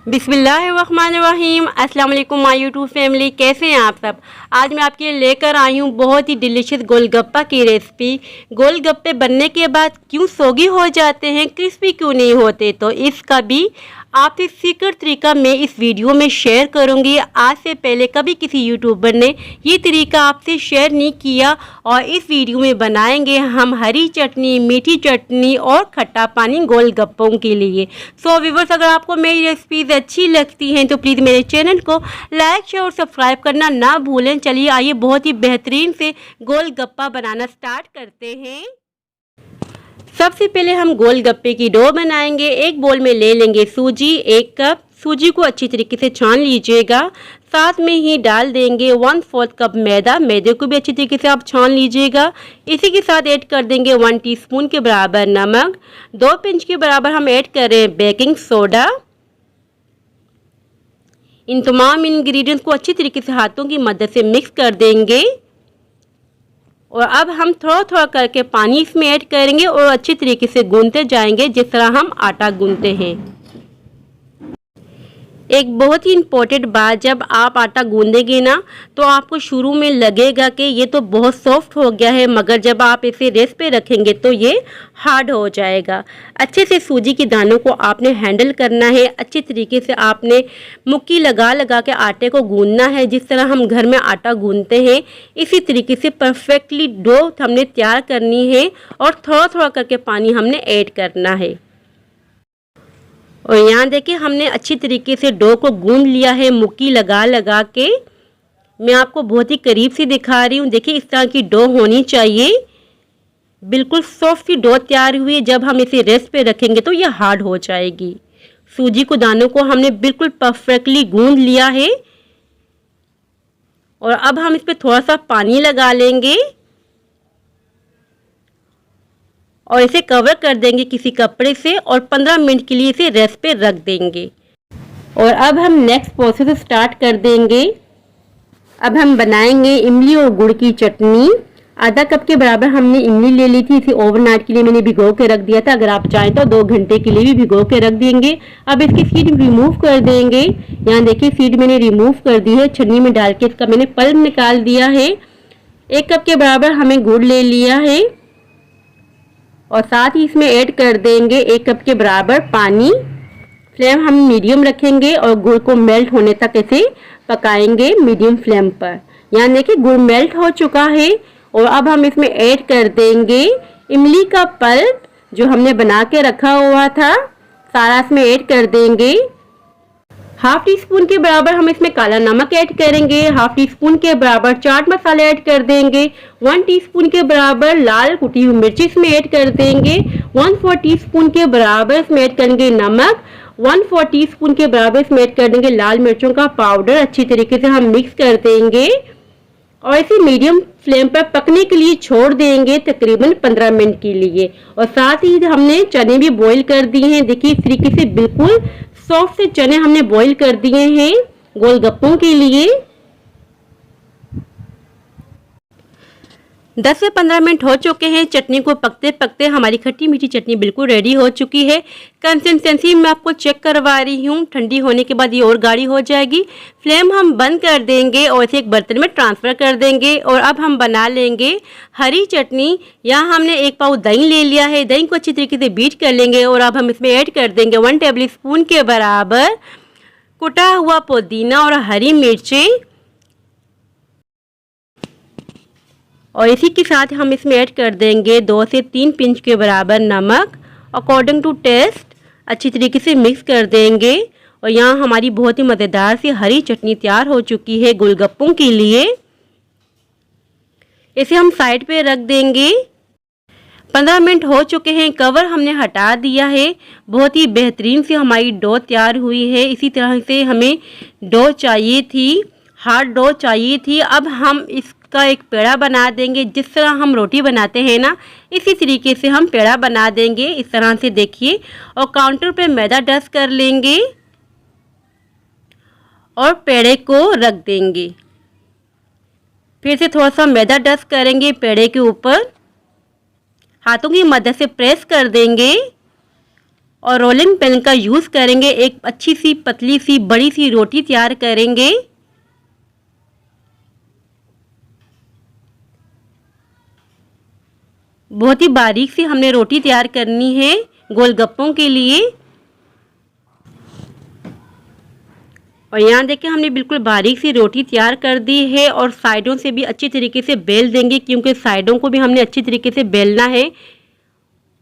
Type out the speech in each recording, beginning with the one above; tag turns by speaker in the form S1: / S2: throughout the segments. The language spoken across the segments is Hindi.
S1: बिस्मिल्लाहिर्रहमानिर्रहीम। अस्सलाम वालेकुम माय यूट्यूब फैमिली, कैसे हैं आप सब। आज मैं आपके लिए लेकर आई हूँ बहुत ही डिलीशियस गोलगप्पा की रेसिपी। गोलगप्पे बनने के बाद क्यों सोगी हो जाते हैं, क्रिस्पी क्यों नहीं होते, तो इसका भी आपसे सीक्रेट तरीका मैं इस वीडियो में शेयर करूंगी। आज से पहले कभी किसी यूट्यूबर ने ये तरीका आपसे शेयर नहीं किया और इस वीडियो में बनाएंगे हम हरी चटनी, मीठी चटनी और खट्टा पानी गोलगप्पों के लिए। सो व्यूअर्स, अगर आपको मेरी रेसिपीज अच्छी लगती हैं तो प्लीज़ मेरे चैनल को लाइक, शेयर और सब्सक्राइब करना ना भूलें। चलिए आइए बहुत ही बेहतरीन से गोलगप्पा बनाना स्टार्ट करते हैं। सबसे पहले हम गोलगप्पे की डो बनाएंगे। एक बोल में ले लेंगे सूजी, 1 कप। सूजी को अच्छी तरीके से छान लीजिएगा। साथ में ही डाल देंगे 1/4 कप मैदा। मैदे को भी अच्छी तरीके से आप छान लीजिएगा। इसी के साथ ऐड कर देंगे 1 टीस्पून के बराबर नमक। 2 पिंच के बराबर हम ऐड कर रहे हैं बेकिंग सोडा। इन तमाम इंग्रेडिएंट्स को अच्छी तरीके से हाथों की मदद से मिक्स कर देंगे और अब हम थोड़ा थोड़ा करके पानी इसमें ऐड करेंगे और अच्छी तरीके से गूंथते जाएंगे जिस तरह हम आटा गूंथते हैं। एक बहुत ही इम्पोर्टेंट बात, जब आप आटा गूंदेंगे ना तो आपको शुरू में लगेगा कि ये तो बहुत सॉफ्ट हो गया है, मगर जब आप इसे रेस्ट पे रखेंगे तो ये हार्ड हो जाएगा। अच्छे से सूजी के दानों को आपने हैंडल करना है। अच्छी तरीके से आपने मुक्की लगा लगा के आटे को गूंदना है। जिस तरह हम घर में आटा गूंदते हैं इसी तरीके से परफेक्टली डो हमने तैयार करनी है और थोड़ा थोड़ा करके पानी हमने ऐड करना है। और यहाँ देखिए हमने अच्छी तरीके से डो को गूंद लिया है मुक्की लगा लगा के। मैं आपको बहुत ही करीब से दिखा रही हूँ। देखिए इस तरह की डो होनी चाहिए। बिल्कुल सॉफ्ट सी डो तैयार हुई है। जब हम इसे रेस्ट पे रखेंगे तो ये हार्ड हो जाएगी। सूजी को दानों को हमने बिल्कुल परफेक्टली गूंद लिया है और अब हम इस पर थोड़ा सा पानी लगा लेंगे और इसे कवर कर देंगे किसी कपड़े से और 15 मिनट के लिए इसे रेस्ट पे रख देंगे। और अब हम नेक्स्ट प्रोसेस स्टार्ट कर देंगे। अब हम बनाएंगे इमली और गुड़ की चटनी। आधा कप के बराबर हमने इमली ले ली थी। इसे ओवरनाइट के लिए मैंने भिगो के रख दिया था। अगर आप चाहें तो 2 घंटे के लिए भी भिगो के रख देंगे। अब इसकी सीड रिमूव कर देंगे। यहाँ देखिए सीड मैंने रिमूव कर दी है। छन्नी में डाल के इसका मैंने पल्प निकाल दिया है। 1 कप के बराबर हमें गुड़ ले लिया है और साथ ही इसमें ऐड कर देंगे 1 कप के बराबर पानी। फ्लेम हम मीडियम रखेंगे और गुड़ को मेल्ट होने तक इसे पकाएंगे मीडियम फ्लेम पर। यहाँ देखिए गुड़ मेल्ट हो चुका है और अब हम इसमें ऐड कर देंगे इमली का पल्प जो हमने बना के रखा हुआ था। सारा इसमें ऐड कर देंगे। 1/2 टीस्पून के बराबर हम इसमें काला नमक ऐड करेंगे। 1/2 टीस्पून के बराबर चाट मसाला ऐड कर देंगे। 1 टीस्पून के बराबर लाल कुटी हुई मिर्ची इसमें ऐड कर देंगे। 1/4 टीस्पून के बराबर इसमें ऐड करेंगे नमक। 1/4 टीस्पून के बराबर इसमें ऐड कर देंगे लाल मिर्चों का पाउडर। अच्छी तरीके से हम मिक्स कर देंगे और इसे मीडियम फ्लेम पर पकने के लिए छोड़ देंगे तकरीबन 15 मिनट के लिए। और साथ ही हमने चने भी बॉईल कर दिए हैं। देखिए इस तरीके से बिल्कुल सॉफ्ट से चने हमने बॉईल कर दिए हैं गोलगप्पों के लिए। 10 से 15 मिनट हो चुके हैं। चटनी को पकते पकते हमारी खट्टी मीठी चटनी बिल्कुल रेडी हो चुकी है। कंसिस्टेंसी मैं आपको चेक करवा रही हूँ। ठंडी होने के बाद ये और गाढ़ी हो जाएगी। फ्लेम हम बंद कर देंगे और इसे एक बर्तन में ट्रांसफ़र कर देंगे। और अब हम बना लेंगे हरी चटनी। यहाँ हमने 1 पाव दही ले लिया है। दही को अच्छी तरीके से बीट कर लेंगे और अब हम इसमें ऐड कर देंगे 1 टेबल स्पून के बराबर कुटा हुआ पुदीना और हरी मिर्चें। और इसी के साथ हम इसमें ऐड कर देंगे 2 से 3 पिंच के बराबर नमक अकॉर्डिंग टू टेस्ट। अच्छी तरीके से मिक्स कर देंगे और यहाँ हमारी बहुत ही मज़ेदार सी हरी चटनी तैयार हो चुकी है गोलगप्पों के लिए। इसे हम साइड पे रख देंगे। 15 मिनट हो चुके हैं। कवर हमने हटा दिया है। बहुत ही बेहतरीन से हमारी डो तैयार हुई है। इसी तरह से हमें डो चाहिए थी, हार्ड डो चाहिए थी। अब हम इसका एक पेड़ा बना देंगे। जिस तरह हम रोटी बनाते हैं ना, इसी तरीके से हम पेड़ा बना देंगे। इस तरह से देखिए और काउंटर पे मैदा डस्ट कर लेंगे और पेड़े को रख देंगे। फिर से थोड़ा सा मैदा डस्ट करेंगे पेड़े के ऊपर। हाथों की मदद से प्रेस कर देंगे और रोलिंग पिन का यूज़ करेंगे। एक अच्छी सी पतली सी बड़ी सी रोटी तैयार करेंगे। बहुत ही बारीक सी हमने रोटी तैयार करनी है गोलगप्पों के लिए। और यहाँ देखिए हमने बिल्कुल बारीक सी रोटी तैयार कर दी है और साइडों से भी अच्छी तरीके से बेल देंगे, क्योंकि साइडों को भी हमने अच्छी तरीके से बेलना है।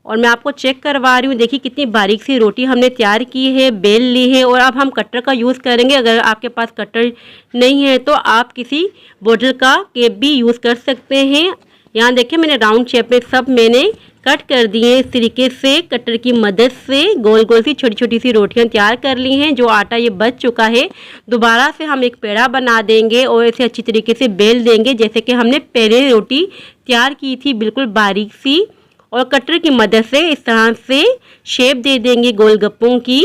S1: और मैं आपको चेक करवा रही हूँ, देखिए कितनी बारीक सी रोटी हमने तैयार की है, बेल ली है। और अब हम कटर का यूज़ करेंगे। अगर आपके पास कटर नहीं है तो आप किसी बोतल का केप भी यूज़ कर सकते हैं। यहाँ देखिए मैंने राउंड शेप में सब मैंने कट कर दिए। इस तरीके से कटर की मदद से गोल गोल सी छोटी छोटी सी रोटियां तैयार कर ली हैं। जो आटा ये बच चुका है, दोबारा से हम एक पेड़ा बना देंगे और इसे अच्छी तरीके से बेल देंगे, जैसे कि हमने पहले रोटी तैयार की थी, बिल्कुल बारीक सी। और कटर की मदद से इस तरह से शेप दे देंगे गोलगप्पों की।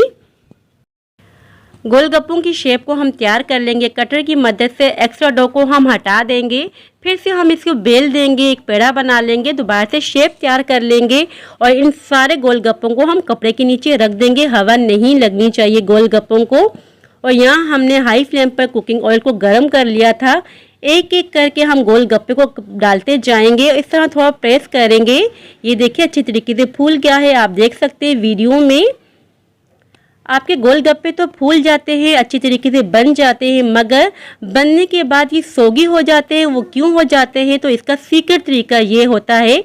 S1: गोलगप्पों की शेप को हम तैयार कर लेंगे। कटर की मदद से एक्स्ट्रा डो को हम हटा देंगे। फिर से हम इसको बेल देंगे, एक पेड़ा बना लेंगे, दोबारा से शेप तैयार कर लेंगे। और इन सारे गोलगप्पों को हम कपड़े के नीचे रख देंगे। हवा नहीं लगनी चाहिए गोलगप्पों को। और यहाँ हमने हाई फ्लेम पर कुकिंग ऑयल को गर्म कर लिया था। एक एक करके हम गोलगप्पे को डालते जाएंगे। इस तरह थोड़ा प्रेस करेंगे। ये देखिए अच्छी तरीके से फूल गया है, आप देख सकते हैं वीडियो में। आपके गोलगप्पे तो फूल जाते हैं, अच्छी तरीके से बन जाते हैं, मगर बनने के बाद ये सोगी हो जाते हैं। वो क्यों हो जाते हैं? तो इसका सीक्रेट तरीका ये होता है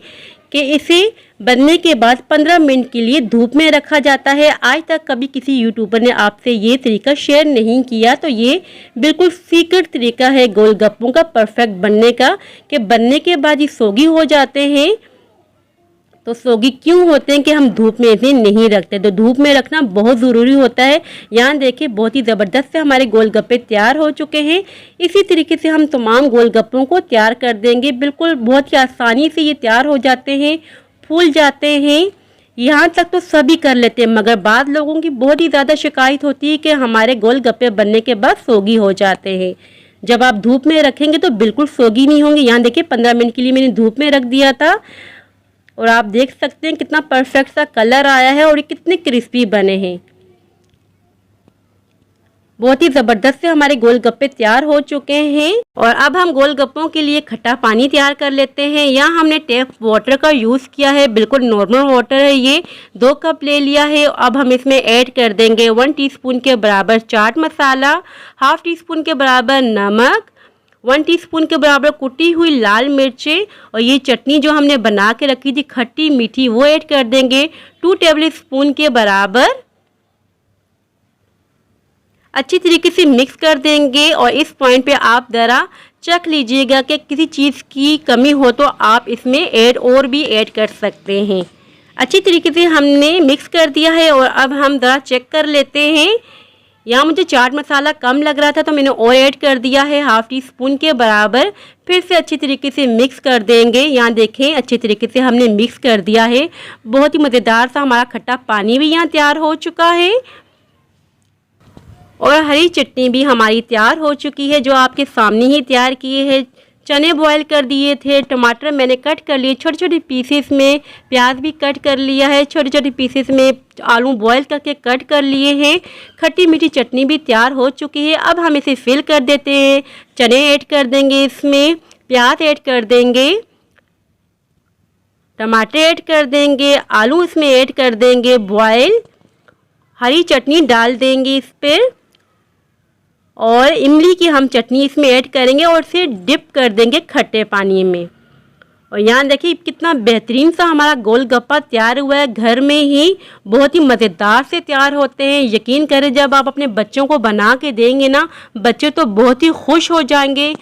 S1: कि इसे बनने के बाद 15 मिनट के लिए धूप में रखा जाता है। आज तक कभी किसी यूट्यूबर ने आपसे ये तरीका शेयर नहीं किया, तो ये बिल्कुल सीक्रेट तरीका है गोलगप्पों का परफेक्ट बनने का, कि बनने के बाद ये सोगी हो जाते हैं। तो सोगी क्यों होते हैं कि हम धूप में इसे नहीं रखते, तो धूप में रखना बहुत ज़रूरी होता है। यहाँ देखिए बहुत ही ज़बरदस्त से हमारे गोलगप्पे तैयार हो चुके हैं। इसी तरीके से हम तमाम गोलगप्पों को तैयार कर देंगे। बिल्कुल बहुत ही आसानी से ये तैयार हो जाते हैं, फूल जाते हैं। यहाँ तक तो सभी कर लेते हैं, मगर बाद लोगों की बहुत ही ज़्यादा शिकायत होती है कि हमारे गोलगप्पे बनने के बाद सोगी हो जाते हैं। जब आप धूप में रखेंगे तो बिल्कुल सोगी नहीं होंगे। यहाँ देखिए 15 मिनट के लिए मैंने धूप में रख दिया था और आप देख सकते हैं कितना परफेक्ट सा कलर आया है और ये कितने क्रिस्पी बने हैं। बहुत ही ज़बरदस्त से हमारे गोलगप्पे तैयार हो चुके हैं। और अब हम गोलगप्पों के लिए खट्टा पानी तैयार कर लेते हैं। यहाँ हमने टैप वाटर का यूज़ किया है, बिल्कुल नॉर्मल वाटर है ये। 2 कप ले लिया है। अब हम इसमें ऐड कर देंगे 1 टीस्पून के बराबर चाट मसाला, हाफ टीस्पून के बराबर नमक, 1 टीस्पून के बराबर कुटी हुई लाल मिर्चें, और ये चटनी जो हमने बना के रखी थी खट्टी मीठी वो ऐड कर देंगे 2 टेबल स्पून के बराबर। अच्छी तरीके से मिक्स कर देंगे। और इस पॉइंट पे आप ज़रा चख लीजिएगा कि किसी चीज़ की कमी हो तो आप इसमें और भी ऐड कर सकते हैं। अच्छी तरीके से हमने मिक्स कर दिया है और अब हम ज़रा चेक कर लेते हैं। यहाँ मुझे चाट मसाला कम लग रहा था तो मैंने और ऐड कर दिया है हाफ टी स्पून के बराबर। फिर से अच्छी तरीके से मिक्स कर देंगे। यहाँ देखें अच्छी तरीके से हमने मिक्स कर दिया है। बहुत ही मज़ेदार सा हमारा खट्टा पानी भी यहाँ तैयार हो चुका है और हरी चटनी भी हमारी तैयार हो चुकी है, जो आपके सामने ही तैयार किए हैं। चने बॉईल कर दिए थे, टमाटर मैंने कट कर लिए छोटे छोटे पीसेस में, प्याज भी कट कर लिया है छोटे छोटे पीसेस में, आलू बॉईल करके कट कर लिए हैं। खट्टी मीठी चटनी भी तैयार हो चुकी है। अब हम इसे फिल कर देते हैं। चने ऐड कर देंगे, इसमें प्याज ऐड कर देंगे, टमाटर ऐड कर देंगे, आलू इसमें ऐड कर देंगे बॉयल, हरी चटनी डाल देंगे इस पर और इमली की हम चटनी इसमें ऐड करेंगे और इसे डिप कर देंगे खट्टे पानी में। और यहाँ देखिए कितना बेहतरीन सा हमारा गोलगप्पा तैयार हुआ है। घर में ही बहुत ही मज़ेदार से तैयार होते हैं। यकीन करें जब आप अपने बच्चों को बना के देंगे ना, बच्चे तो बहुत ही खुश हो जाएंगे।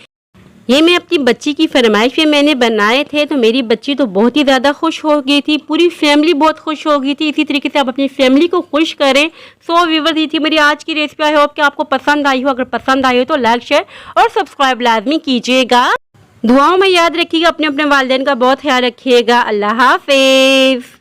S1: ये मैं अपनी बच्ची की फरमाइश पे मैंने बनाए थे, तो मेरी बच्ची तो बहुत ही ज़्यादा खुश हो गई थी, पूरी फैमिली बहुत खुश हो गई थी। इसी तरीके से आप अपनी फैमिली को खुश करें। 100 व्यूवर दी थी मेरी आज की रेसिपी। आई होप कि आपको पसंद आई हो। अगर पसंद आई हो तो लाइक शेयर और सब्सक्राइब लाजमी कीजिएगा। दुआओं में याद रखिएगा, अपने अपने वालिदैन का बहुत ख्याल रखिएगा। अल्लाह हाफिज़।